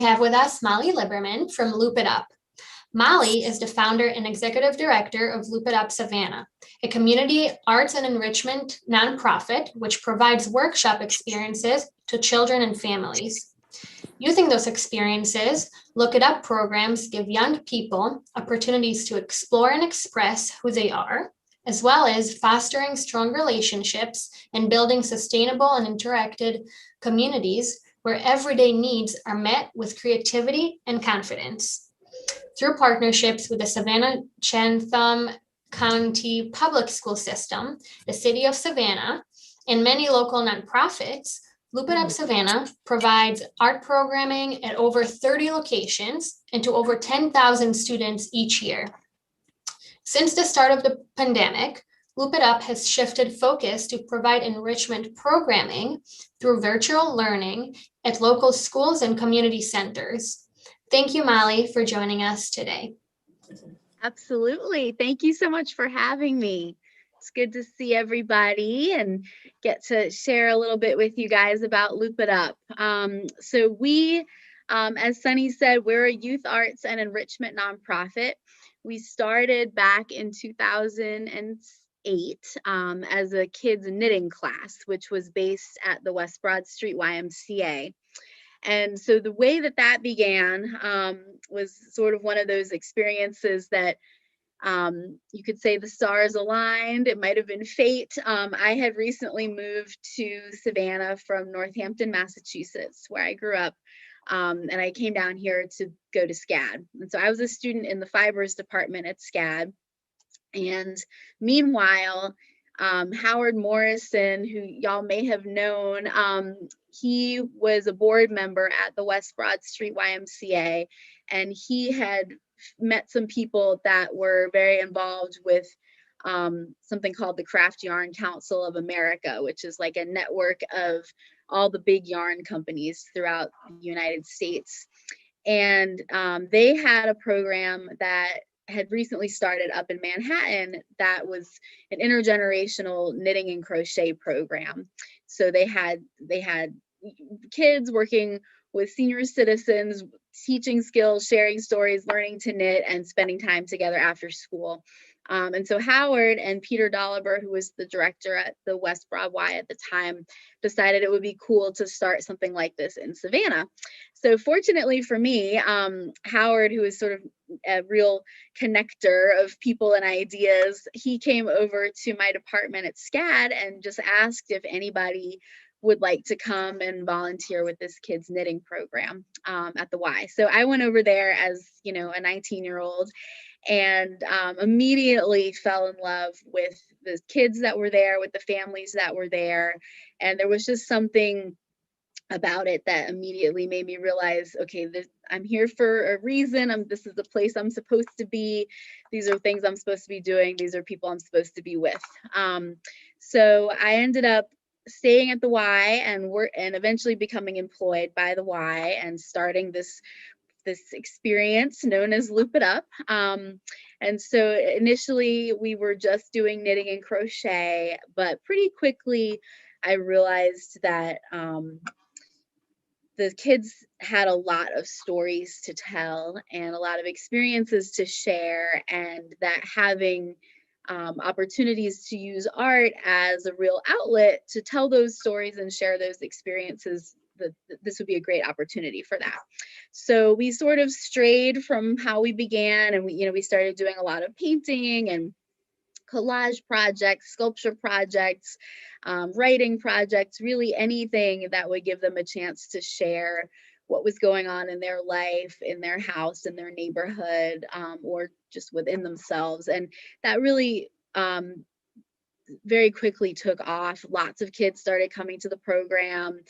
have with us Molly Lieberman from Loop It Up. Molly is the founder and executive director of Loop It Up Savannah, a community arts and enrichment nonprofit which provides workshop experiences to children and families. Using those experiences, Look It Up programs give young people opportunities to explore and express who they are, as well as fostering strong relationships and building sustainable and interactive communities where everyday needs are met with creativity and confidence. Through partnerships with the Savannah-Chatham County Public School System, the City of Savannah, and many local nonprofits, Loop It Up Savannah provides art programming at over 30 locations and to over 10,000 students each year. Since the start of the pandemic, Loop It Up has shifted focus to provide enrichment programming through virtual learning at local schools and community centers. Thank you, Molly, for joining us today. Absolutely. Thank you so much for having me. It's good to see everybody and get to share a little bit with you guys about Loop It Up. As Sunny said, we're a youth arts and enrichment nonprofit. We started back in 2008 as a kids knitting class, which was based at the West Broad Street YMCA. And so the way that began was sort of one of those experiences that you could say the stars aligned. It might have been fate. I had recently moved to Savannah from Northampton, Massachusetts, where I grew up. And I came down here to go to SCAD. And so I was a student in the fibers department at SCAD. And meanwhile, Howard Morrison, who y'all may have known, he was a board member at the West Broad Street YMCA, and he had met some people that were very involved with something called the Craft Yarn Council of America, which is like a network of all the big yarn companies throughout the United States. And they had a program that had recently started up in Manhattan that was an intergenerational knitting and crochet program. So they had kids working with senior citizens, teaching skills, sharing stories, learning to knit, and spending time together after school. And so Howard and Peter Dolliver, who was the director at the West Broad Y at the time, decided it would be cool to start something like this in Savannah. So fortunately for me, Howard, who is sort of a real connector of people and ideas, he came over to my department at SCAD and just asked if anybody would like to come and volunteer with this kids knitting program at the Y. So I went over there as, a 19-year-old and immediately fell in love with the kids that were there, with the families that were there. And there was just something about it that immediately made me realize, okay, I'm here for a reason. This is the place I'm supposed to be. These are things I'm supposed to be doing. These are people I'm supposed to be with. So I ended up staying at the Y and eventually becoming employed by the Y and starting this experience known as Loop It Up. And so initially we were just doing knitting and crochet, but pretty quickly I realized that the kids had a lot of stories to tell and a lot of experiences to share, and that having opportunities to use art as a real outlet to tell those stories and share those experiences, this would be a great opportunity for that. So we sort of strayed from how we began, and we started doing a lot of painting and collage projects, sculpture projects, writing projects, really anything that would give them a chance to share what was going on in their life, in their house, in their neighborhood, or just within themselves. And that really very quickly took off. Lots of kids started coming to the program.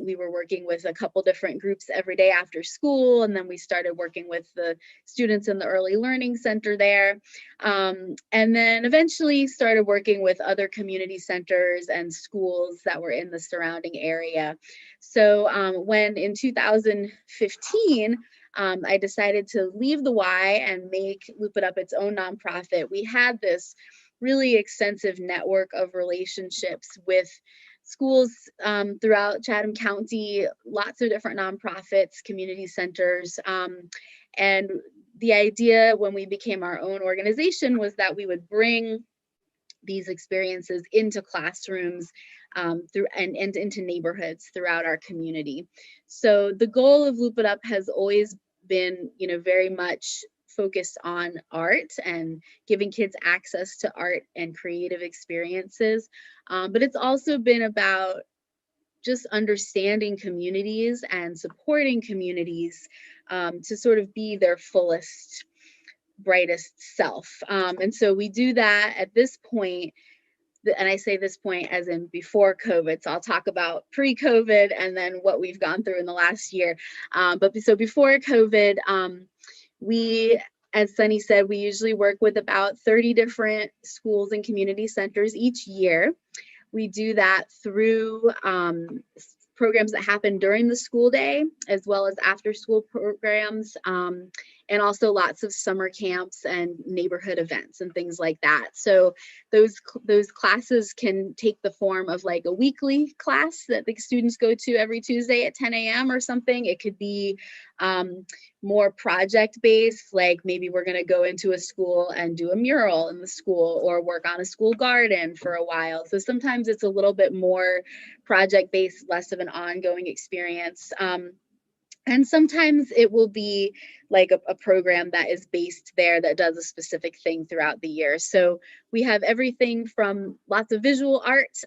We were working with a couple different groups every day after school, and then we started working with the students in the early learning center there, and then eventually started working with other community centers and schools that were in the surrounding area. So when in 2015, I decided to leave the Y and make Loop It Up its own nonprofit, we had this really extensive network of relationships with schools throughout Chatham County, lots of different nonprofits, community centers. And the idea when we became our own organization was that we would bring these experiences into classrooms through and into neighborhoods throughout our community. So the goal of Loop It Up has always been, very much focused on art and giving kids access to art and creative experiences. But it's also been about just understanding communities and supporting communities to sort of be their fullest, brightest self. And so we do that at this point, and I say this point as in before COVID, so I'll talk about pre-COVID and then what we've gone through in the last year. But so before COVID, we, as Sunny said, we usually work with about 30 different schools and community centers each year. We do that through programs that happen during the school day, as well as after school programs, and also lots of summer camps and neighborhood events and things like that. So those classes can take the form of like a weekly class that the students go to every Tuesday at 10 a.m. or something. It could be more project-based, like maybe we're going to go into a school and do a mural in the school or work on a school garden for a while. So sometimes it's a little bit more project-based, less of an ongoing experience. And sometimes it will be like a program that is based there that does a specific thing throughout the year. So we have everything from lots of visual art,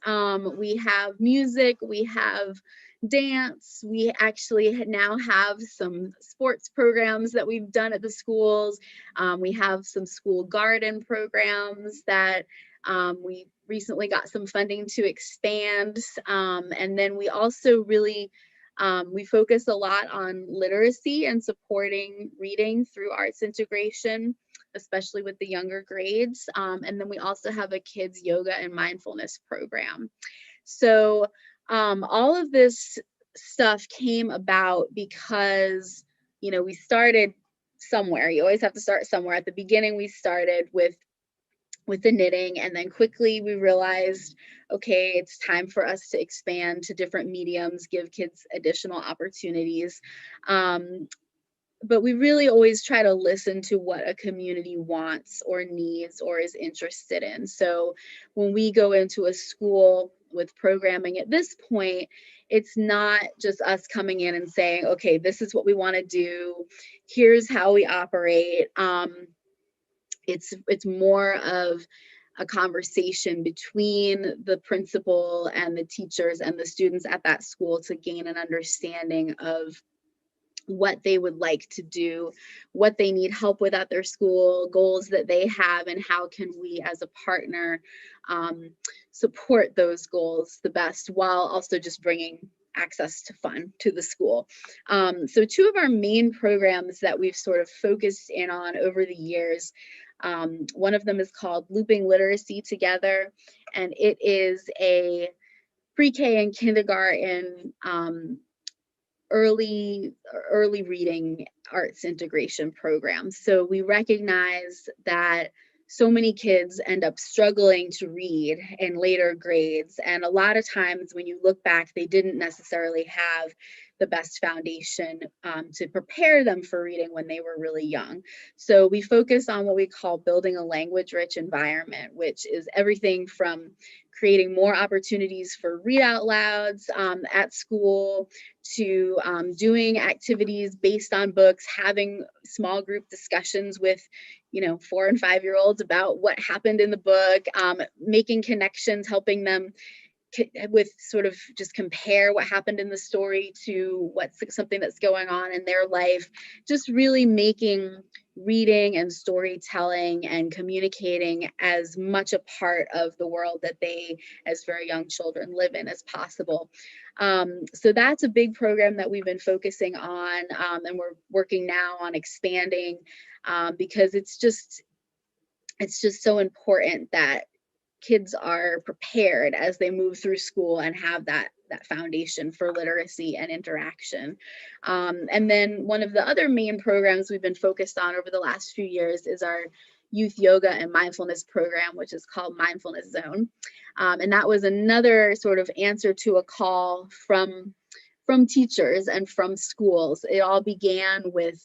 we have music, we have dance, we actually now have some sports programs that we've done at the schools. We have some school garden programs that we recently got some funding to expand. And then we also really we focus a lot on literacy and supporting reading through arts integration, especially with the younger grades. And then we also have a kids yoga and mindfulness program. So all of this stuff came about because, we started somewhere. You always have to start somewhere. At the beginning, we started with the knitting, and then quickly we realized, okay, it's time for us to expand to different mediums, give kids additional opportunities. But we really always try to listen to what a community wants or needs or is interested in. So when we go into a school with programming at this point, it's not just us coming in and saying, okay, this is what we want to do, here's how we operate. It's more of a conversation between the principal and the teachers and the students at that school to gain an understanding of what they would like to do, what they need help with at their school, goals that they have, and how can we as a partner support those goals the best while also just bringing access to fun to the school. So two of our main programs that we've sort of focused in on over the years, one of them is called Looping Literacy Together, and it is a pre-K and kindergarten early reading arts integration program. So we recognize that so many kids end up struggling to read in later grades. And a lot of times when you look back, they didn't necessarily have the best foundation to prepare them for reading when they were really young. So we focus on what we call building a language-rich environment, which is everything from creating more opportunities for read out louds at school to doing activities based on books, having small group discussions with 4 and 5 year olds about what happened in the book, making connections, helping them with sort of just compare what happened in the story to what's something that's going on in their life, just really making reading and storytelling and communicating as much a part of the world that they as very young children live in as possible. So that's a big program that we've been focusing on, and we're working now on expanding because it's just so important that kids are prepared as they move through school and have that foundation for literacy and interaction. And then one of the other main programs we've been focused on over the last few years is our youth yoga and mindfulness program, which is called Mindfulness Zone. And that was another sort of answer to a call from teachers and from schools. It all began with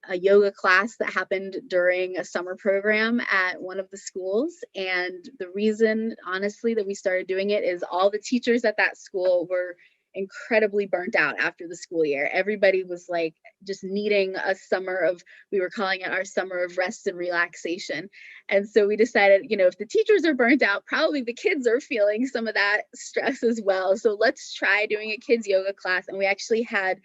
a yoga class that happened during a summer program at one of the schools. And the reason, honestly, that we started doing it is all the teachers at that school were incredibly burnt out after the school year. Everybody was like just needing a summer of, we were calling it our summer of rest and relaxation. And so we decided, if the teachers are burnt out, probably the kids are feeling some of that stress as well. So let's try doing a kids yoga class. And we actually had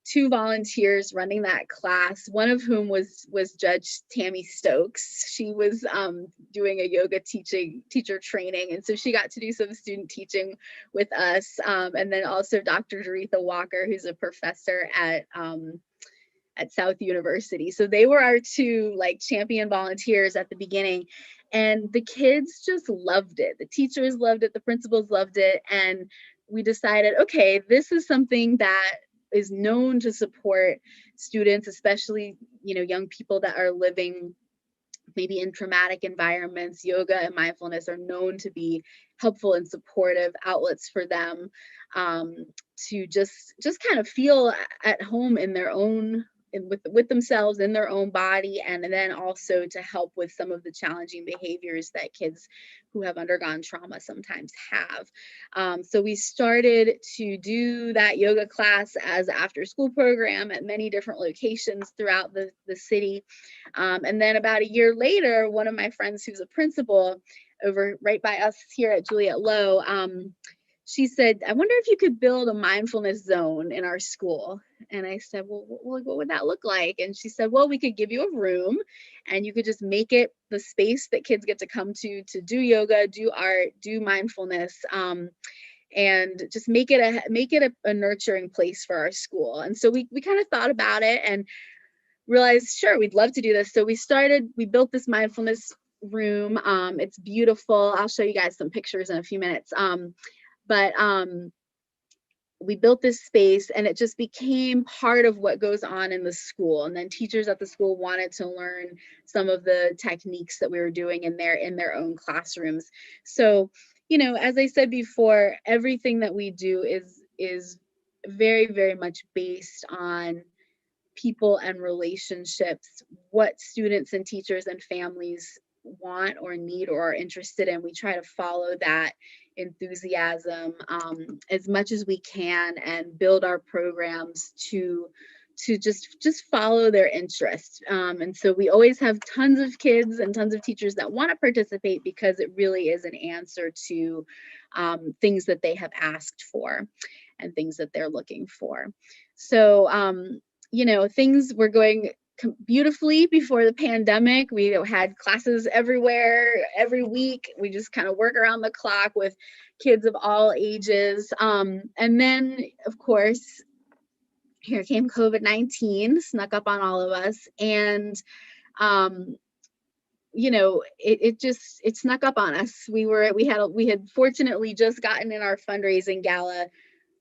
two volunteers running that class, one of whom was Judge Tammy Stokes. She was doing a yoga teacher training, and so she got to do some student teaching with us. And then also Dr. Doretha Walker, who's a professor at South University. So they were our two like champion volunteers at the beginning, and the kids just loved it. The teachers loved it, the principals loved it, and we decided, okay, this is something that is known to support students, especially, young people that are living maybe in traumatic environments. Yoga and mindfulness are known to be helpful and supportive outlets for them to just kind of feel at home in their own, with themselves in their own body, and then also to help with some of the challenging behaviors that kids who have undergone trauma sometimes have. So we started to do that yoga class as after school program at many different locations throughout the city. And then about a year later, one of my friends who's a principal over right by us here at Juliet Low, she said, I wonder if you could build a mindfulness zone in our school. And I said, well, what would that look like? And she said, well, we could give you a room and you could just make it the space that kids get to come to do yoga, do art, do mindfulness, and just make it a nurturing place for our school. And so we kind of thought about it and realized, sure, we'd love to do this. So we built this mindfulness room. It's beautiful. I'll show you guys some pictures in a few minutes. But we built this space and it just became part of what goes on in the school. And then teachers at the school wanted to learn some of the techniques that we were doing in their own classrooms. So, as I said before, everything that we do is very, very much based on people and relationships, what students and teachers and families want or need or are interested in. We try to follow that enthusiasm as much as we can and build our programs to just follow their interests. And so we always have tons of kids and tons of teachers that want to participate because it really is an answer to things that they have asked for and things that they're looking for. So things were going beautifully before the pandemic. We had classes everywhere, every week. We just kind of work around the clock with kids of all ages. And then, of course, here came COVID-19, snuck up on all of us. And, it snuck up on us. We had fortunately just gotten in our fundraising gala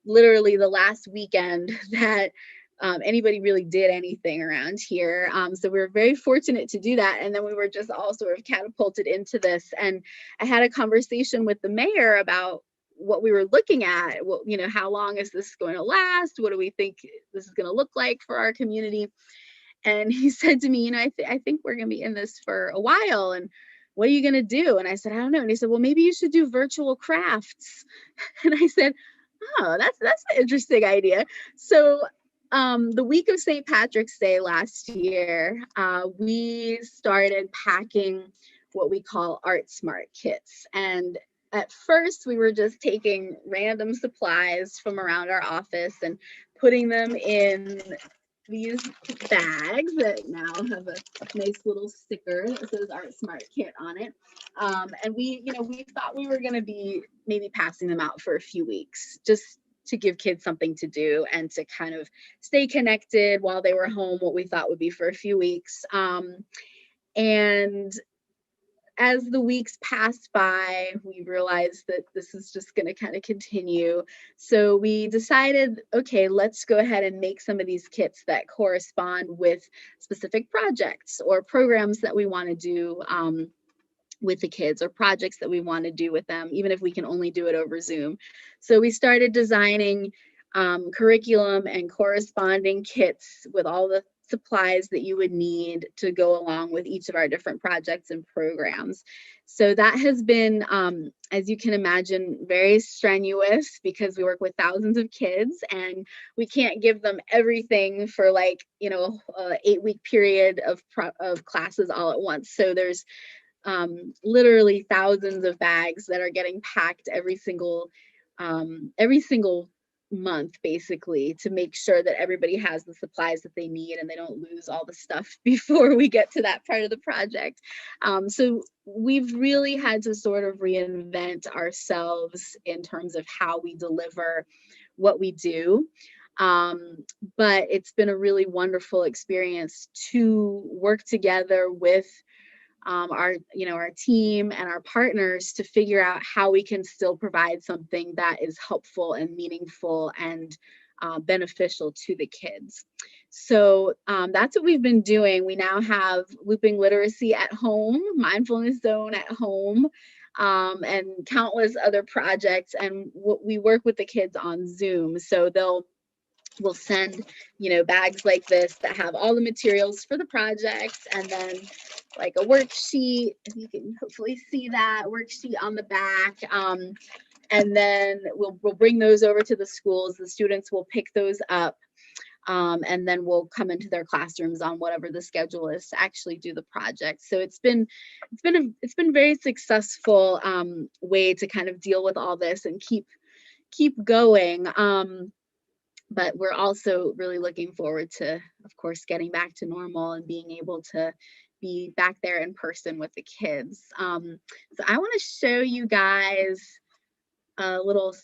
literally the last weekend that anybody really did anything around here. So we were very fortunate to do that. And then we were just all sort of catapulted into this. And I had a conversation with the mayor about what we were looking at. How long is this going to last? What do we think this is going to look like for our community? And he said to me, I think we're going to be in this for a while. And what are you going to do? And I said, I don't know. And he said, well, maybe you should do virtual crafts. And I said, oh, that's an interesting idea. So the week of St. Patrick's Day last year, we started packing what we call Art Smart kits. And at first, we were just taking random supplies from around our office and putting them in these bags that now have a nice little sticker that says Art Smart Kit on it. And we thought we were going to be maybe passing them out for a few weeks, just to give kids something to do and to kind of stay connected while they were home, what we thought would be for a few weeks. And as the weeks passed by, we realized that this is just going to kind of continue. So we decided, okay, let's go ahead and make some of these kits that correspond with specific projects or programs that we want to do with the kids, or projects that we want to do with them, even if we can only do it over Zoom. So we started designing curriculum and corresponding kits with all the supplies that you would need to go along with each of our different projects and programs. So that has been, as you can imagine, very strenuous, because we work with thousands of kids and we can't give them everything for, like, you know, an 8-week period of classes all at once. So there's literally thousands of bags that are getting packed every single month, basically, to make sure that everybody has the supplies that they need and they don't lose all the stuff before we get to that part of the project. So we've really had to sort of reinvent ourselves in terms of how we deliver what we do. But it's been a really wonderful experience to work together with our team and our partners to figure out how we can still provide something that is helpful and meaningful and beneficial to the kids. So that's what we've been doing. We now have looping literacy at home, mindfulness zone at home, and countless other projects. And we work with the kids on Zoom. So we'll send, bags like this that have all the materials for the projects, and then like a worksheet, if you can hopefully see that worksheet on the back. And then we'll bring those over to the schools. The students will pick those up. And then we'll come into their classrooms on whatever the schedule is to actually do the project. So it's been very successful way to kind of deal with all this and keep going. But we're also really looking forward to, of course, getting back to normal and being able to be back there in person with the kids. So I want to show you guys a little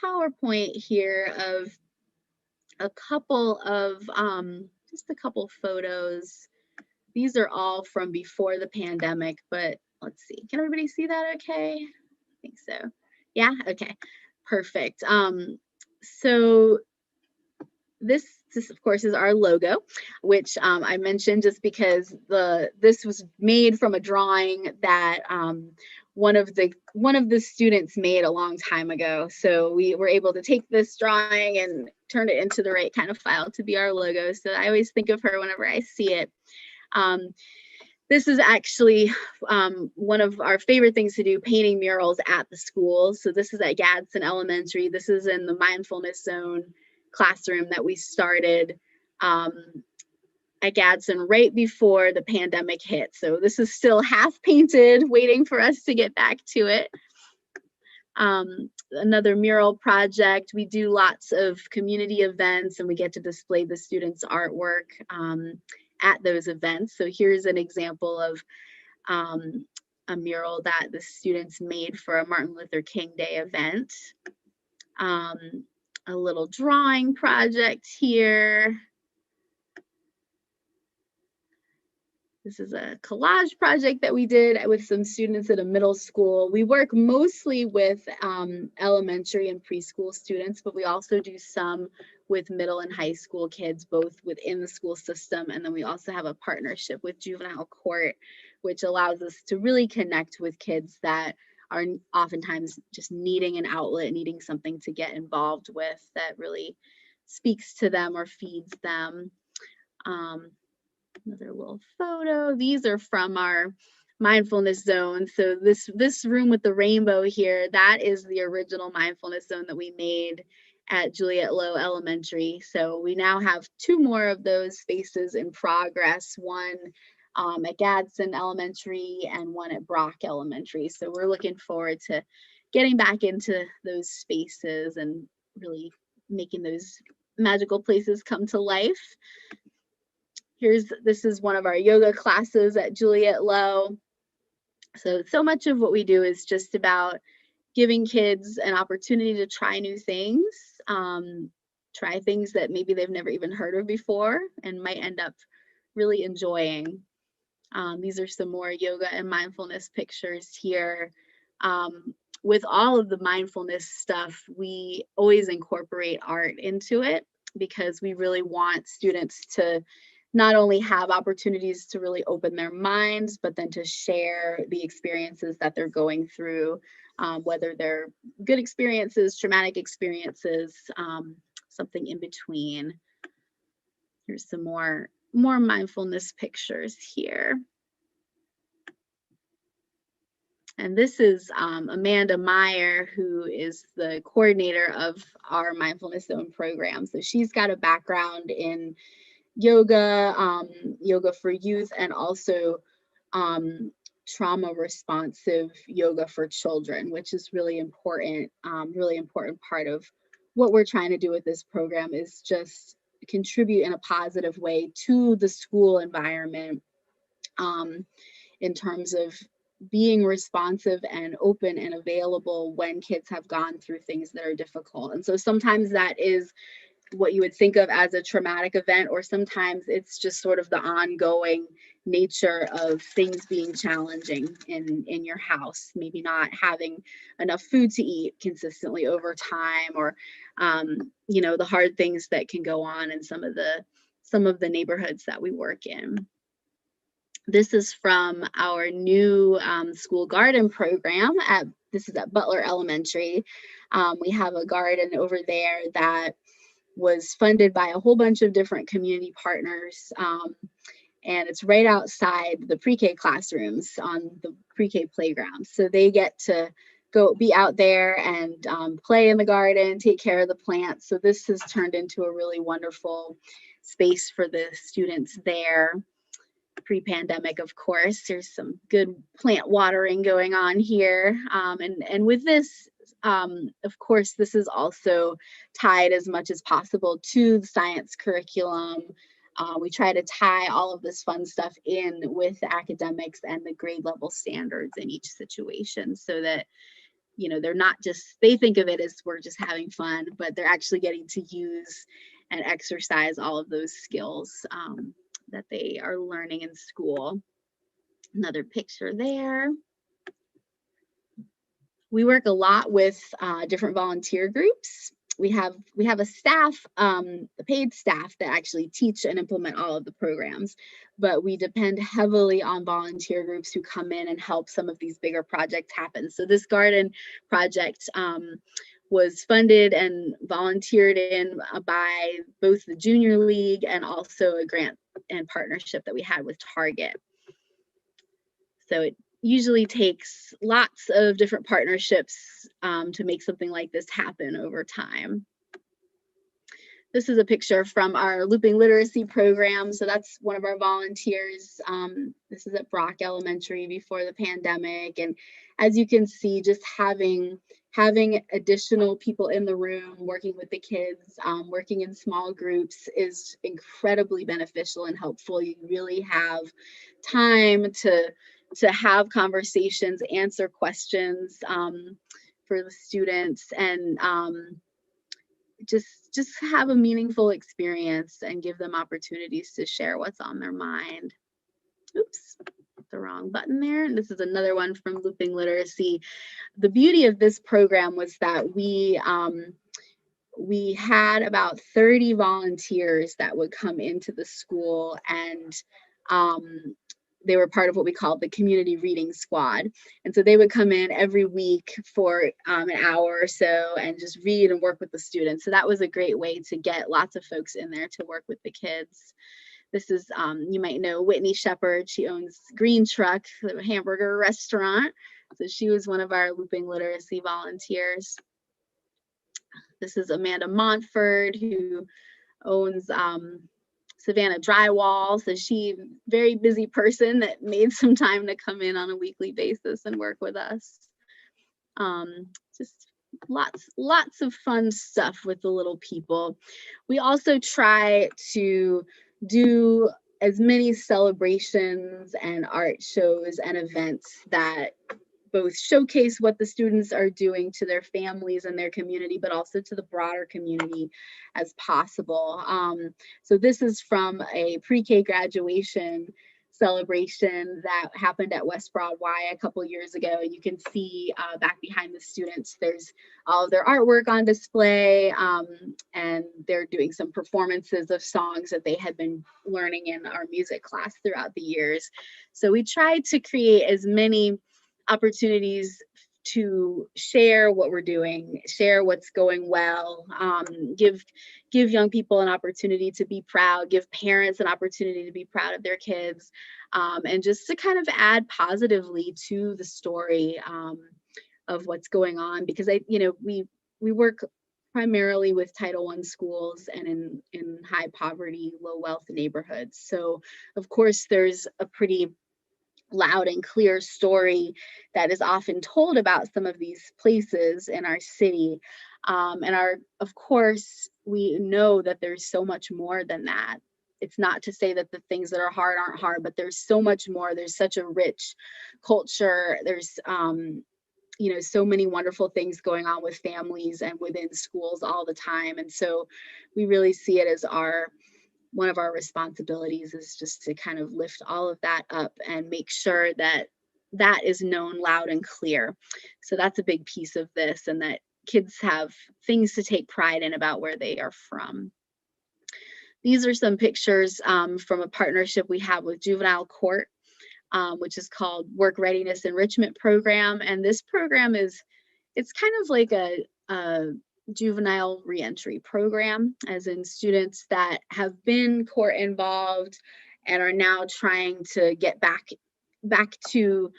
PowerPoint here of just a couple photos. These are all from before the pandemic, but let's see. Can everybody see that okay? I think so. Yeah, okay, perfect. So this of course is our logo, which I mentioned just because this was made from a drawing that one of the students made a long time ago. So we were able to take this drawing and turn it into the right kind of file to be our logo. So I always think of her whenever I see it. This is actually one of our favorite things to do, painting murals at the school. So this is at Gadsden Elementary. This is in the mindfulness zone classroom that we started at Gadsden right before the pandemic hit. So this is still half painted, waiting for us to get back to it. Another mural project. We do lots of community events and we get to display the students' artwork at those events. So here's an example of a mural that the students made for a Martin Luther King Day event. A little drawing project here. This is a collage project that we did with some students at a middle school. We work mostly with elementary and preschool students, but we also do some with middle and high school kids, both within the school system. And then we also have a partnership with juvenile court, which allows us to really connect with kids that are oftentimes just needing an outlet, needing something to get involved with that really speaks to them or feeds them. Another little photo. These are from our mindfulness zone. So this room with the rainbow here, that is the original mindfulness zone that we made at Juliet Low Elementary. So we now have 2 more of those spaces in progress, one at Gadsden Elementary and one at Brock Elementary. So we're looking forward to getting back into those spaces and really making those magical places come to life. This is one of our yoga classes at Juliet Low. So much of what we do is just about giving kids an opportunity to try new things, try things that maybe they've never even heard of before and might end up really enjoying. These are some more yoga and mindfulness pictures here. With all of the mindfulness stuff, we always incorporate art into it because we really want students to not only have opportunities to really open their minds, but then to share the experiences that they're going through, whether they're good experiences, traumatic experiences, something in between. Here's some more mindfulness pictures here. And this is Amanda Meyer, who is the coordinator of our Mindfulness Zone program. So she's got a background in yoga, yoga for youth, and also trauma responsive yoga for children, which is really important part of what we're trying to do with this program is just contribute in a positive way to the school environment, in terms of being responsive and open and available when kids have gone through things that are difficult. And so sometimes that is what you would think of as a traumatic event, or sometimes it's just sort of the ongoing nature of things being challenging in your house, maybe not having enough food to eat consistently over time, or you know, the hard things that can go on in some of the neighborhoods that we work in. This is from our new school garden program. This is at Butler Elementary. We have a garden over there that was funded by a whole bunch of different community partners. And it's right outside the pre-K classrooms on the pre-K playground. So they get to go be out there and play in the garden, take care of the plants. So this has turned into a really wonderful space for the students there. Pre-pandemic, of course. There's some good plant watering going on here. And with this, of course, this is also tied as much as possible to the science curriculum. We try to tie all of this fun stuff in with the academics and the grade level standards in each situation, so that, you know, they're not just, they think of it as we're just having fun, but they're actually getting to use and exercise all of those skills that they are learning in school. Another picture there. We work a lot with different volunteer groups. We have a staff, a paid staff that actually teach and implement all of the programs, but we depend heavily on volunteer groups who come in and help some of these bigger projects happen. So this garden project was funded and volunteered in by both the Junior League and also a grant and partnership that we had with Target. So it usually takes lots of different partnerships to make something like this happen over time. This is a picture from our Looping Literacy program. So that's one of our volunteers. This is at Brock Elementary before the pandemic. And as you can see, just having additional people in the room working with the kids, working in small groups is incredibly beneficial and helpful. You really have time to have conversations, answer questions for the students, and just have a meaningful experience and give them opportunities to share what's on their mind. Oops, the wrong button there. And this is another one from Looping Literacy. The beauty of this program was that we had about 30 volunteers that would come into the school, and they were part of what we called the community reading squad. And so they would come in every week for an hour or so and just read and work with the students. So that was a great way to get lots of folks in there to work with the kids. This is, you might know Whitney Shepherd. She owns Green Truck, the hamburger restaurant. So she was one of our Looping Literacy volunteers. This is Amanda Montford, who owns Savannah Drywall. So she, very busy person that made some time to come in on a weekly basis and work with us. Just lots of fun stuff with the little people. We also try to do as many celebrations and art shows and events that both showcase what the students are doing to their families and their community, but also to the broader community as possible. So this is from a pre-K graduation celebration that happened at West Broadway a couple years ago. You can see back behind the students, there's all of their artwork on display, and they're doing some performances of songs that they had been learning in our music class throughout the years. So we tried to create as many opportunities to share what we're doing, share what's going well, give young people an opportunity to be proud, give parents an opportunity to be proud of their kids, and just to kind of add positively to the story of what's going on. Because we work primarily with Title I schools and in high poverty, low wealth neighborhoods. So of course there's a pretty loud and clear story that is often told about some of these places in our city. And of course, we know that there's so much more than that. It's not to say that the things that are hard aren't hard, but there's so much more. There's such a rich culture. There's so many wonderful things going on with families and within schools all the time. And so we really see it as one of our responsibilities is just to kind of lift all of that up and make sure that that is known loud and clear. So that's a big piece of this, and that kids have things to take pride in about where they are from. These are some pictures from a partnership we have with Juvenile Court, which is called Work Readiness Enrichment Program. And this program it's kind of like a juvenile reentry program, as in students that have been court involved and are now trying to get back to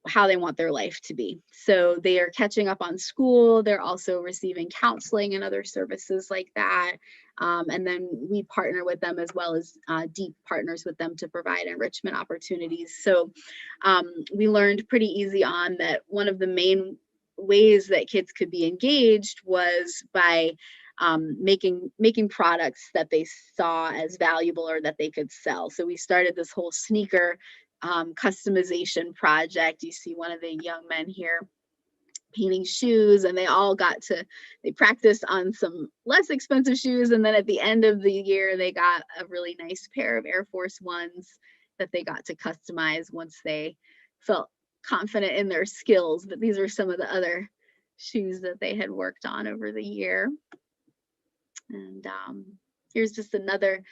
how they want their life to be. So they are catching up on school. They're also receiving counseling and other services like that. And then we partner with them, as well as deep partners with them, to provide enrichment opportunities. So we learned pretty easy on that one of the main ways that kids could be engaged was by making products that they saw as valuable or that they could sell. So we started this whole sneaker customization project. You see one of the young men here painting shoes, and they practiced on some less expensive shoes, and then at the end of the year they got a really nice pair of Air Force Ones that they got to customize once they felt confident in their skills. But these are some of the other shoes that they had worked on over the year. And here's just another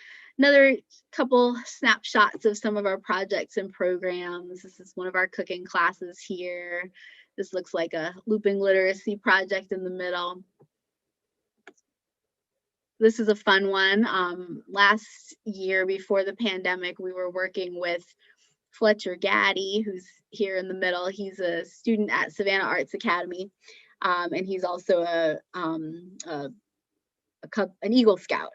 couple snapshots of some of our projects and programs. This is one of our cooking classes here. This looks like a looping literacy project in the middle. This is a fun one. Last year, before the pandemic, we were working with Fletcher Gaddy, who's here in the middle. He's a student at Savannah Arts Academy, and he's also an Eagle Scout.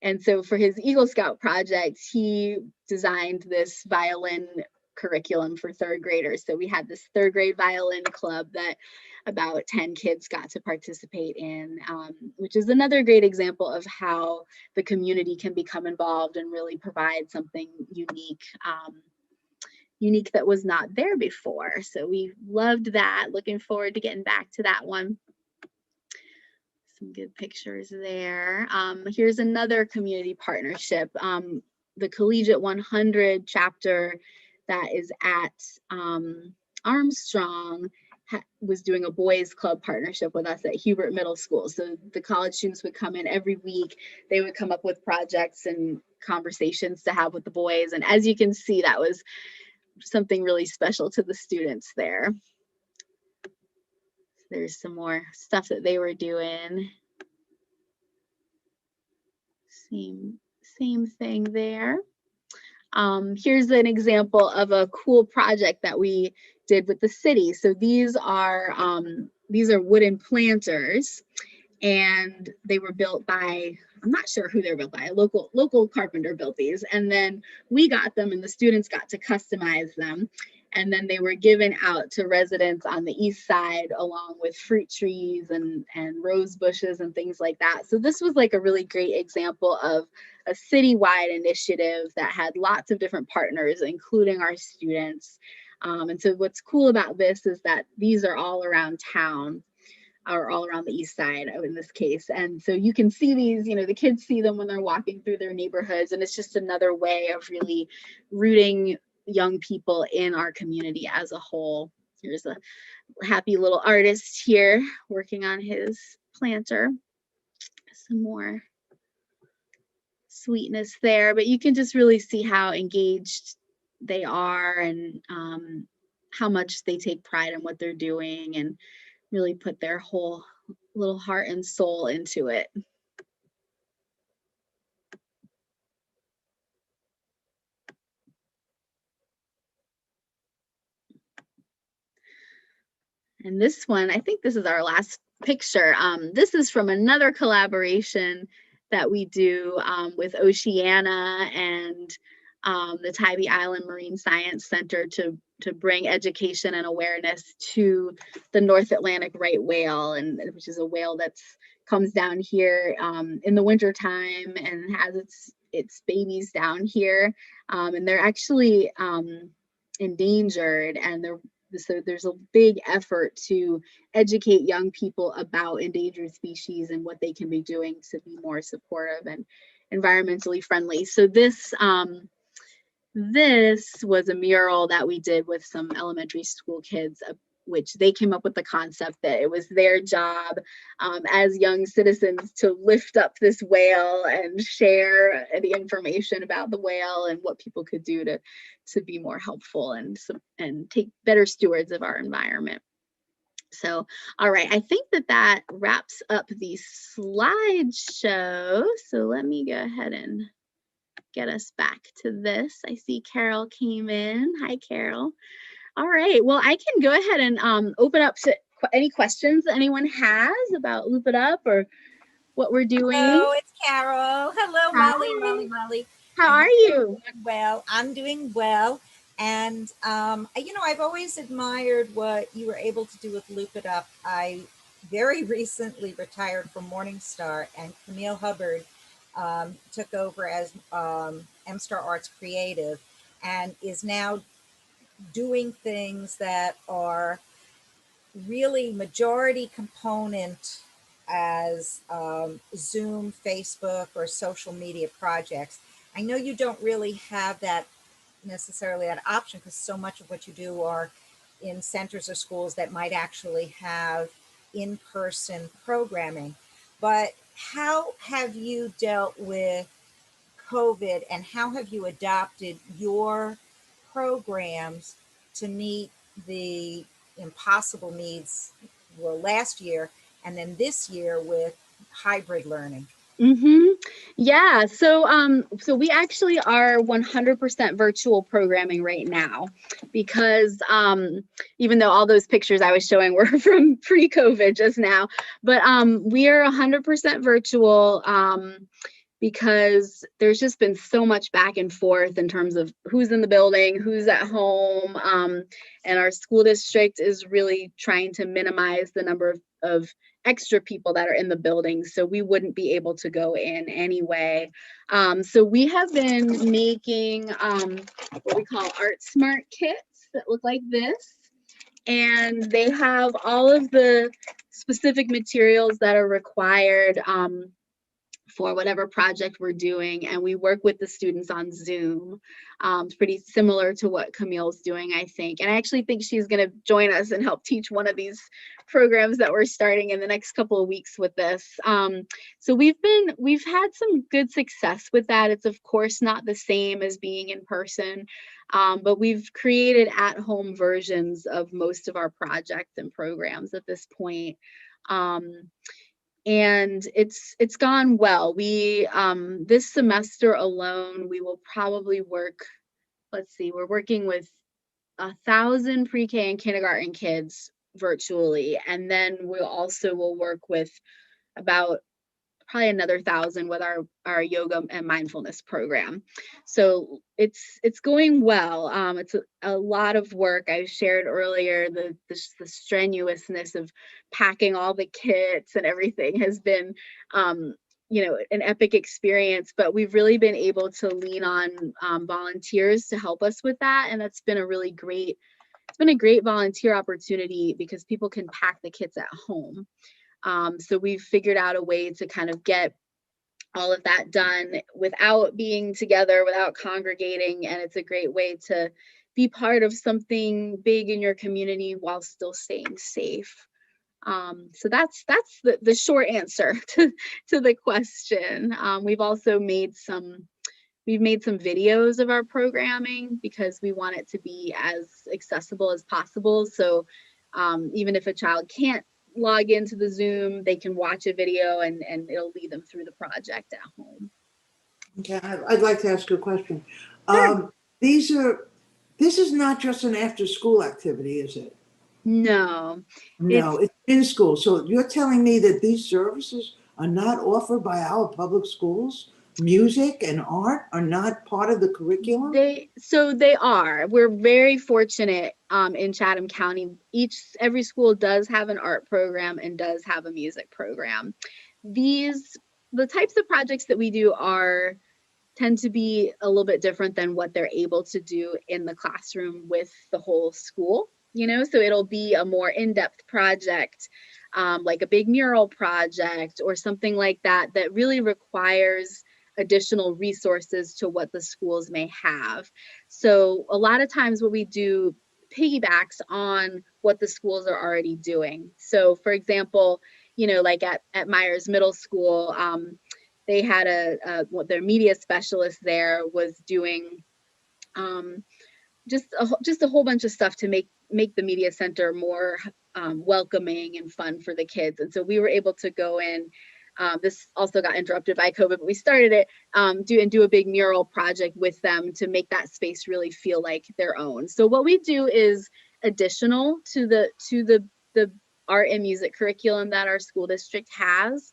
And so for his Eagle Scout project, he designed this violin curriculum for third graders. So we had this third grade violin club that about 10 kids got to participate in, which is another great example of how the community can become involved and really provide something unique that was not there before. So we loved that. Looking forward to getting back to that one. Some good pictures there. Here's another community partnership. The Collegiate 100 chapter that is at Armstrong was doing a boys club partnership with us at Hubert Middle School. So the college students would come in every week. They would come up with projects and conversations to have with the boys. And as you can see, that was something really special to the students there. There's some more stuff that they were doing. Same thing there. Here's an example of a cool project that we did with the city. So these are wooden planters, and they were built by, I'm not sure who they're built by, a local carpenter built these, and then we got them and the students got to customize them. And then they were given out to residents on the east side, along with fruit trees and rose bushes and things like that. So this was like a really great example of a citywide initiative that had lots of different partners, including our students. And so what's cool about this is that these are all around town. or all around the east side in this case. And so you can see these, the kids see them when they're walking through their neighborhoods, and it's just another way of really rooting young people in our community as a whole. Here's a happy little artist here working on his planter. Some more sweetness there, but you can just really see how engaged they are, and how much they take pride in what they're doing and really put their whole little heart and soul into it. And this one, I think this is our last picture. This is from another collaboration that we do with Oceana and the Tybee Island Marine Science Center to bring education and awareness to the North Atlantic right whale, and which is a whale that's comes down here in the wintertime and has its babies down here, and they're actually endangered, and so there's a big effort to educate young people about endangered species and what they can be doing to be more supportive and environmentally friendly. So this was a mural that we did with some elementary school kids, which they came up with the concept that it was their job as young citizens to lift up this whale and share the information about the whale and what people could do to be more helpful and take better stewards of our environment. So, all right, I think that wraps up the slideshow. So let me go ahead and get us back to this. I see Carol came in. Hi, Carol. All right, well, I can go ahead and open up to any questions that anyone has about Loop It Up or what we're doing. Hello, it's Carol. Hello, Hi. Molly. How are you? Well, I'm doing well. And, I've always admired what you were able to do with Loop It Up. I very recently retired from Morningstar, and Camille Hubbard took over as MStar Arts Creative and is now doing things that are really majority component as Zoom, Facebook, or social media projects. I know you don't really have that necessarily that option because so much of what you do are in centers or schools that might actually have in-person programming. But how have you dealt with COVID, and how have you adapted your programs to meet the impossible needs, well, last year and then this year with hybrid learning? Yeah, so we actually are 100% virtual programming right now, because even though all those pictures I was showing were from pre-COVID just now, but we are 100% virtual because there's just been so much back and forth in terms of who's in the building, who's at home, and our school district is really trying to minimize the number of extra people that are in the building, so we wouldn't be able to go in anyway. So we have been making what we call Art Smart kits that look like this, and they have all of the specific materials that are required for whatever project we're doing, and we work with the students on Zoom. It's pretty similar to what Camille's doing, I think. And I actually think she's going to join us and help teach one of these programs that we're starting in the next couple of weeks with this. So we've had some good success with that. It's of course not the same as being in person, but we've created at-home versions of most of our projects and programs at this point. And it's gone well. We this semester alone, we will probably work, let's see, we're working with 1,000 pre-K and kindergarten kids virtually, and then we'll work with about probably another 1,000 with our yoga and mindfulness program. So it's going well. It's a lot of work. I shared earlier the strenuousness of packing all the kits and everything has been an epic experience, but we've really been able to lean on volunteers to help us with that, and that's been a great volunteer opportunity because people can pack the kits at home. So we've figured out a way to kind of get all of that done without being together, without congregating. And it's a great way to be part of something big in your community while still staying safe. So that's the short answer to the question. We've also made some videos of our programming because we want it to be as accessible as possible. So even if a child can't log into the Zoom, they can watch a video and it'll lead them through the project at home. Okay, I'd like to ask you a question. Sure. This is not just an after-school activity, is it? No. No, it's in school. So you're telling me that these services are not offered by our public schools? Music and art are not part of the curriculum? They are. We're very fortunate in Chatham County. Every school does have an art program and does have a music program. The types of projects that we do tend to be a little bit different than what they're able to do in the classroom with the whole school, so it'll be a more in-depth project, like a big mural project or something like that really requires additional resources to what the schools may have. So a lot of times what we do piggybacks on what the schools are already doing. So for example, like at Myers Middle School, they had their media specialist there was doing just a whole bunch of stuff to make the media center more welcoming and fun for the kids. And so we were able to go in. This also got interrupted by COVID, but we started it, do a big mural project with them to make that space really feel like their own. So what we do is additional to the art and music curriculum that our school district has.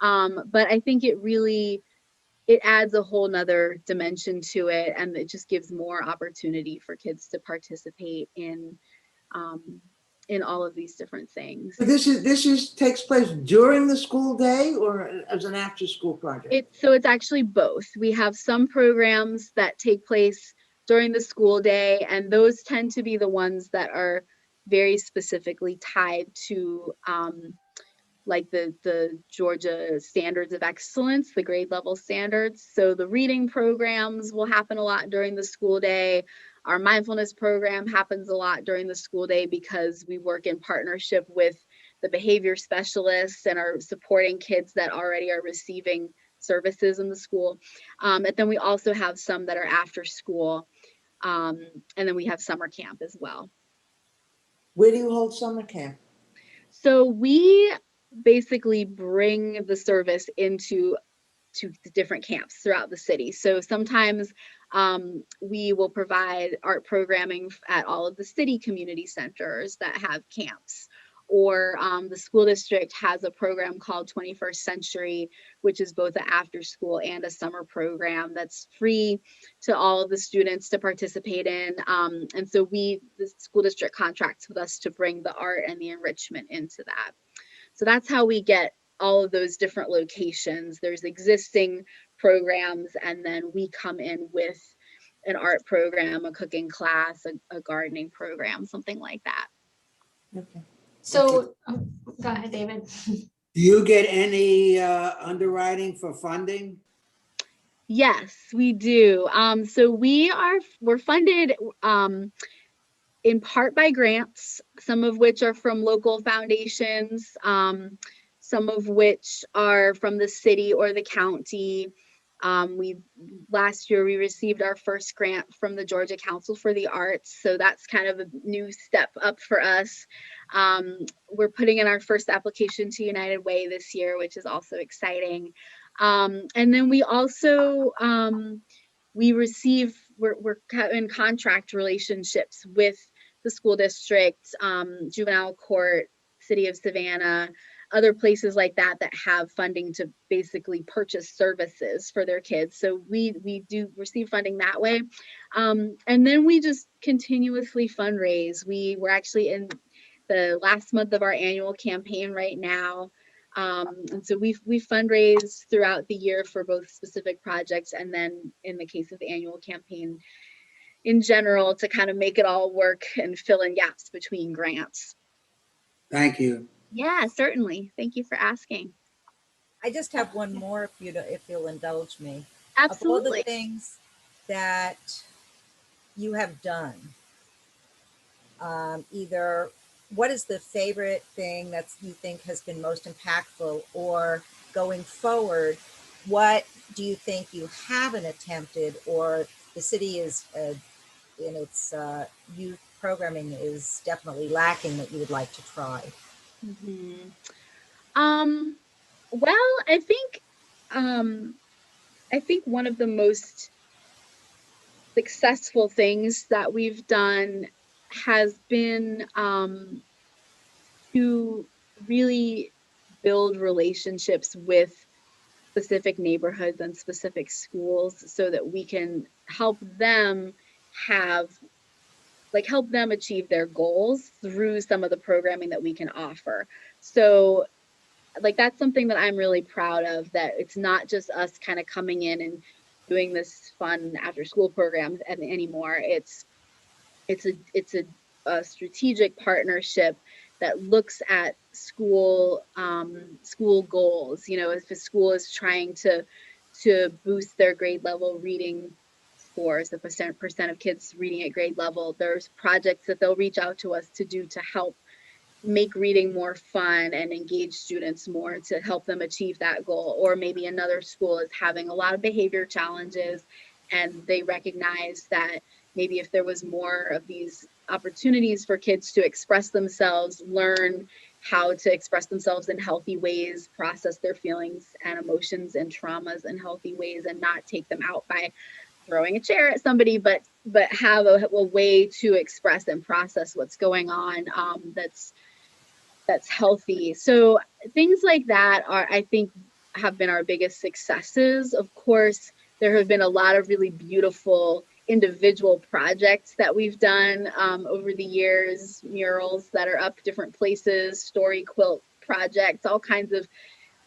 But I think it adds a whole nother dimension to it, and it just gives more opportunity for kids to participate in all of these different things. This takes place during the school day or as an after-school project? It's actually both. We have some programs that take place during the school day, and those tend to be the ones that are very specifically tied to like the Georgia Standards of Excellence, the grade level standards. So the reading programs will happen a lot during the school day. Our mindfulness program happens a lot during the school day because we work in partnership with the behavior specialists and are supporting kids that already are receiving services in the school. And then we also have some that are after school. And then we have summer camp as well. Where do you hold summer camp? So we basically bring the service into the different camps throughout the city. So sometimes we will provide art programming at all of the city community centers that have camps. Or the school district has a program called 21st Century, which is both an after school and a summer program that's free to all of the students to participate in. And so the school district contracts with us to bring the art and the enrichment into that. So that's how we get all of those different locations. There's existing programs, and then we come in with an art program, a cooking class, a gardening program, something like that. Okay. So, go ahead, David. Do you get any underwriting for funding? Yes, we do. So we're funded in part by grants, some of which are from local foundations, some of which are from the city or the county. Last year we received our first grant from the Georgia Council for the Arts, so that's kind of a new step up for us. We're putting in our first application to United Way this year, which is also exciting. And then we also we're in contract relationships with the school district, juvenile court, city of Savannah, other places like that have funding to basically purchase services for their kids. So we do receive funding that way. And then we just continuously fundraise. We're actually in the last month of our annual campaign right now. And so we fundraise throughout the year for both specific projects, and then in the case of the annual campaign in general, to kind of make it all work and fill in gaps between grants. Thank you. Yeah, certainly. Thank you for asking. I just have one more if you'll indulge me. Of all the Absolutely. things that you have done, either what is the favorite thing that you think has been most impactful, or going forward, what do you think you haven't attempted, or the city is in its youth programming is definitely lacking that you would like to try? Mhm. Um, well, um, I think one of the most successful things that we've done has been to really build relationships with specific neighborhoods and specific schools so that we can have help them achieve their goals through some of the programming that we can offer. So that's something that I'm really proud of, that it's not just us kind of coming in and doing this fun after school program anymore. It's a strategic partnership that looks at school goals. You know, if a school is trying to boost their grade level reading scores, the percent of kids reading at grade level, there's projects that they'll reach out to us to do to help make reading more fun and engage students more to help them achieve that goal. Or maybe another school is having a lot of behavior challenges, and they recognize that maybe if there was more of these opportunities for kids to express themselves, learn how to express themselves in healthy ways, process their feelings and emotions and traumas in healthy ways, and not take them out by throwing a chair at somebody, but have a way to express and process what's going on, that's healthy. So things like that I think, have been our biggest successes. Of course, there have been a lot of really beautiful individual projects that we've done over the years, murals that are up different places, story quilt projects, all kinds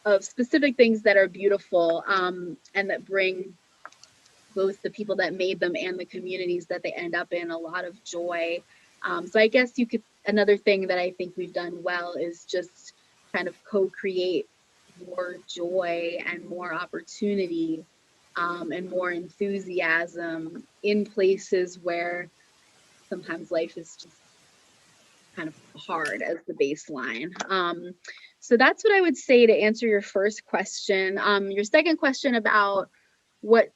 of specific things that are beautiful, and that bring both the people that made them and the communities that they end up in a lot of joy. So I guess another thing that I think we've done well is just kind of co-create more joy and more opportunity, and more enthusiasm in places where sometimes life is just kind of hard as the baseline. So that's what I would say to answer your first question. Your second question about what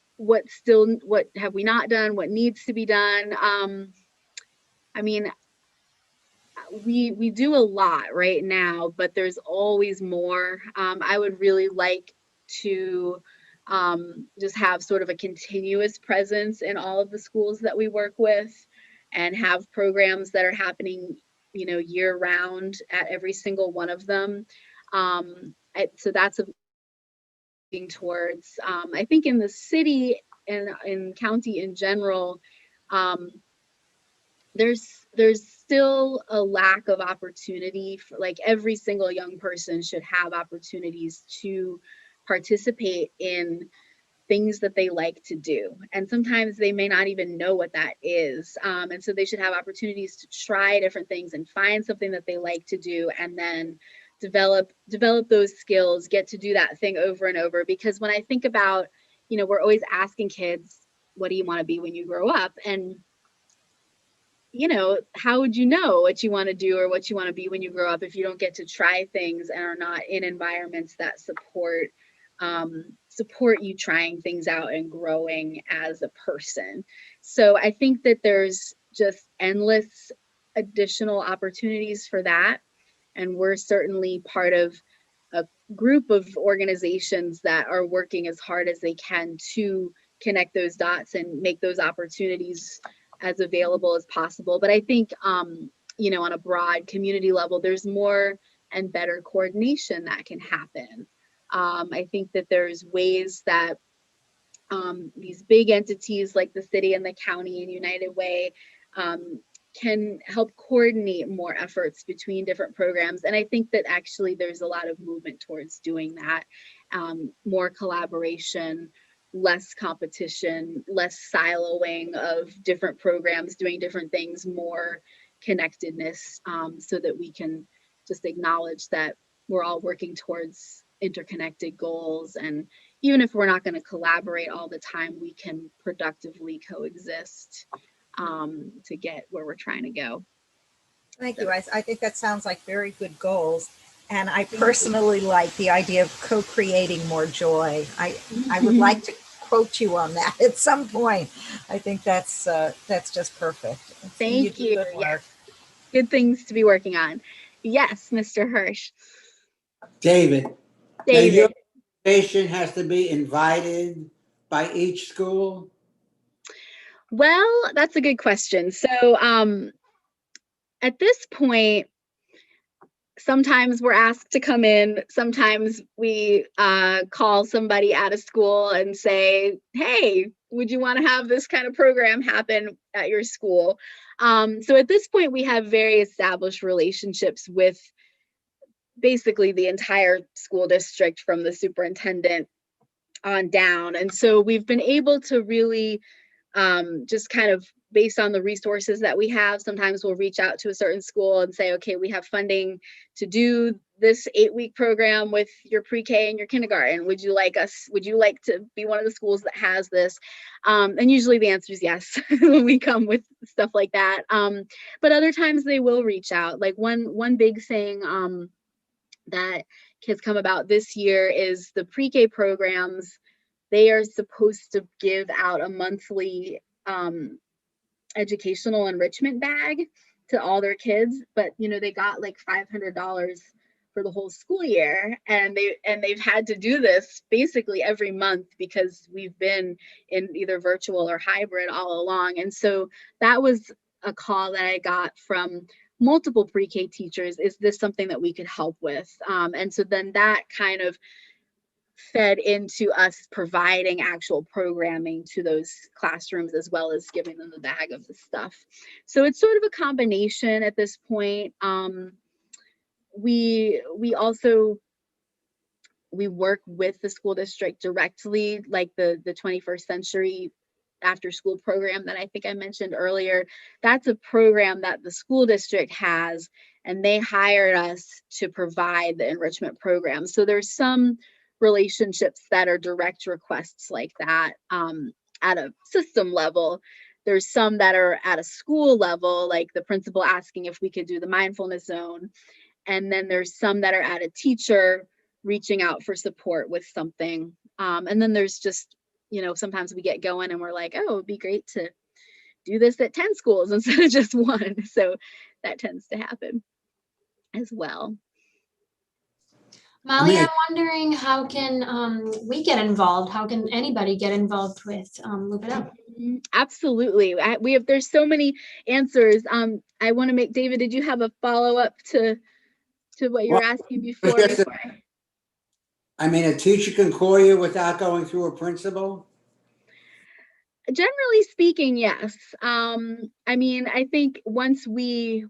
have we not done, what needs to be done. I mean, we do a lot right now, but there's always more. I would really like to just have sort of a continuous presence in all of the schools that we work with, and have programs that are happening, year round at every single one of them. So that's towards. I think in the city and in county in general, um, there's still a lack of opportunity for, like, every single young person should have opportunities to participate in things that they like to do, and sometimes they may not even know what that is, and so they should have opportunities to try different things and find something that they like to do, and then develop those skills, get to do that thing over and over. Because when I think about, we're always asking kids, what do you want to be when you grow up? And how would you know what you want to do or what you want to be when you grow up if you don't get to try things and are not in environments that support you trying things out and growing as a person? So I think that there's just endless additional opportunities for that. And we're certainly part of a group of organizations that are working as hard as they can to connect those dots and make those opportunities as available as possible. But I think, on a broad community level, there's more and better coordination that can happen. I think that there's ways that these big entities like the city and the county and United Way can help coordinate more efforts between different programs. And I think that actually there's a lot of movement towards doing that. More collaboration, less competition, less siloing of different programs doing different things, more connectedness, so that we can just acknowledge that we're all working towards interconnected goals. And even if we're not going to collaborate all the time, we can productively coexist to get where we're trying to go. Thank you. I think that sounds like very good goals. And I personally like the idea of co-creating more joy. I would like to quote you on that at some point. I think that's just perfect. Thank do you. Good work. Yes. Good things to be working on. Yes, Mr. Hirsch. David. David. Now, your organization has to be invited by each school? Well, that's a good question. So at this point, sometimes we're asked to come in. Sometimes we call somebody at a school and say, hey, would you want to have this kind of program happen at your school? So at this point, we have very established relationships with basically the entire school district from the superintendent on down. And so we've been able to really just kind of based on the resources that we have, sometimes we'll reach out to a certain school and say, okay, we have funding to do this 8-week program with your pre-K and your kindergarten. Would you like to be one of the schools that has this? And usually the answer is yes when we come with stuff like that. But other times they will reach out. Like one big thing that has come about this year is the pre-K programs. They are supposed to give out a monthly educational enrichment bag to all their kids, but they got like $500 for the whole school year, and they've had to do this basically every month because we've been in either virtual or hybrid all along. And so that was a call that I got from multiple pre-K teachers. Is this something that we could help with? And so then that kind of fed into us providing actual programming to those classrooms as well as giving them the bag of the stuff. So it's sort of a combination at this point. We work with the school district directly, like the 21st Century After School program that I think I mentioned earlier. That's a program that the school district has, and they hired us to provide the enrichment program. So there's some relationships that are direct requests like that at a system level. There's some that are at a school level, like the principal asking if we could do the mindfulness zone. And then there's some that are at a teacher reaching out for support with something. And then there's just, sometimes we get going and we're like, oh, it'd be great to do this at 10 schools instead of just one. So that tends to happen as well. Molly, I'm wondering, how can we get involved? How can anybody get involved with Loop It Up? Absolutely. There's so many answers. I want to make, David, did you have a follow-up to what you were asking before? A teacher can call you without going through a principal? Generally speaking, yes. I think once we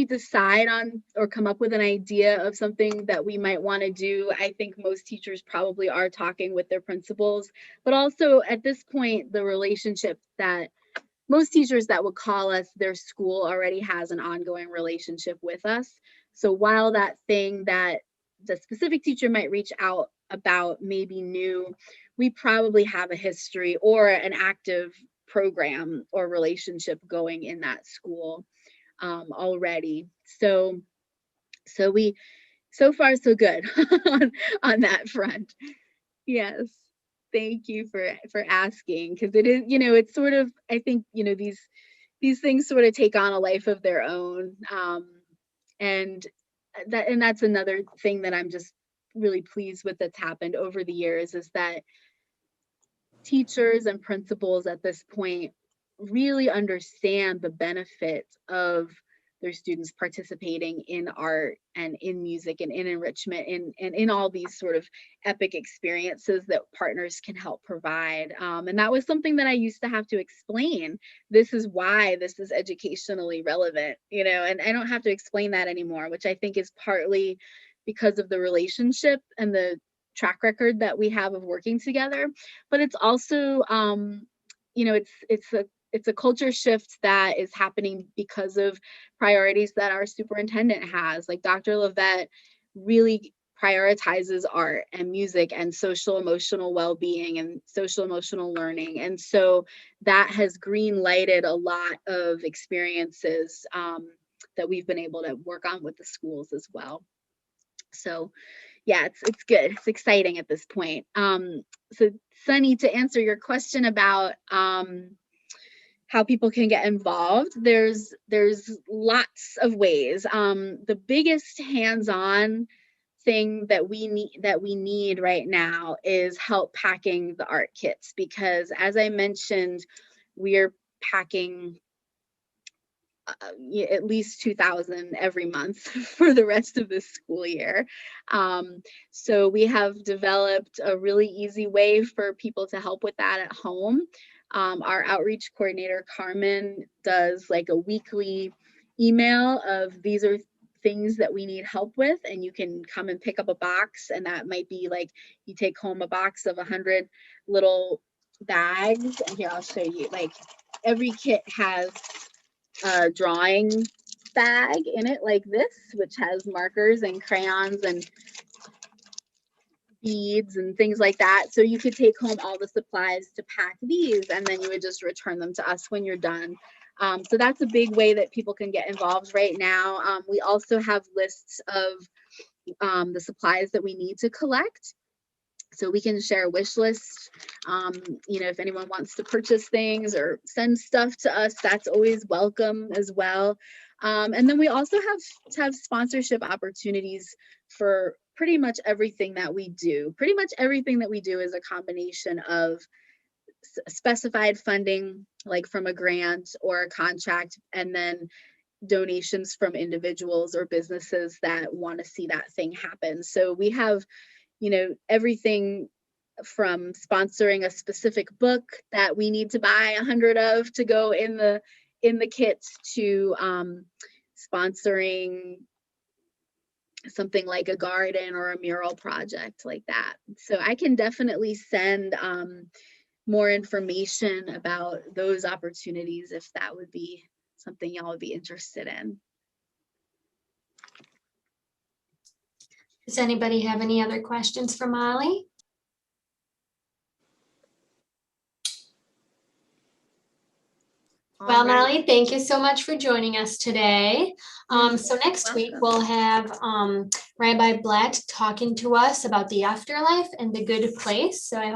decide on or come up with an idea of something that we might want to do, I think most teachers probably are talking with their principals. But also at this point, the relationship that most teachers that would call us, their school already has an ongoing relationship with us. So while that thing that the specific teacher might reach out about may be new, we probably have a history or an active program or relationship going in that school already. So far so good on that front. Yes. Thank you for asking, because it is, it's sort of, I think, these things sort of take on a life of their own. And that's another thing that I'm just really pleased with that's happened over the years, is that teachers and principals at this point really understand the benefits of their students participating in art and in music and in enrichment and in all these sort of epic experiences that partners can help provide. And that was something that I used to have to explain. This is why this is educationally relevant, and I don't have to explain that anymore, which I think is partly because of the relationship and the track record that we have of working together. But it's also, it's it's a culture shift that is happening because of priorities that our superintendent has. Like Dr. Levette really prioritizes art and music and social emotional well-being and social emotional learning. And so that has green lighted a lot of experiences that we've been able to work on with the schools as well. So yeah, it's good. It's exciting at this point. So Sunny, to answer your question about how people can get involved, there's lots of ways. The biggest hands-on thing that we need right now is help packing the art kits, because as I mentioned, we're packing at least 2,000 every month for the rest of this school year. So we have developed a really easy way for people to help with that at home. Our outreach coordinator, Carmen, does like a weekly email of these are things that we need help with, and you can come and pick up a box, and that might be like you take home a box of 100 little bags. And here, I'll show you, like every kit has a drawing bag in it like this, which has markers and crayons and beads and things like that. So you could take home all the supplies to pack these, and then you would just return them to us when you're done. So that's a big way that people can get involved right now. We also have lists of the supplies that we need to collect. So we can share a wish list. If anyone wants to purchase things or send stuff to us, that's always welcome as well. And then we also have sponsorship opportunities for pretty much everything that we do. Pretty much everything that we do is a combination of specified funding, like from a grant or a contract, and then donations from individuals or businesses that want to see that thing happen. So we have everything from sponsoring a specific book that we need to buy 100 of to go in the kits, to sponsoring something like a garden or a mural project like that. So I can definitely send more information about those opportunities if that would be something y'all would be interested in. Does anybody have any other questions for Molly? Well, Molly, thank you so much for joining us today. So next week we'll have Rabbi Blatt talking to us about the afterlife and the good place. So I hope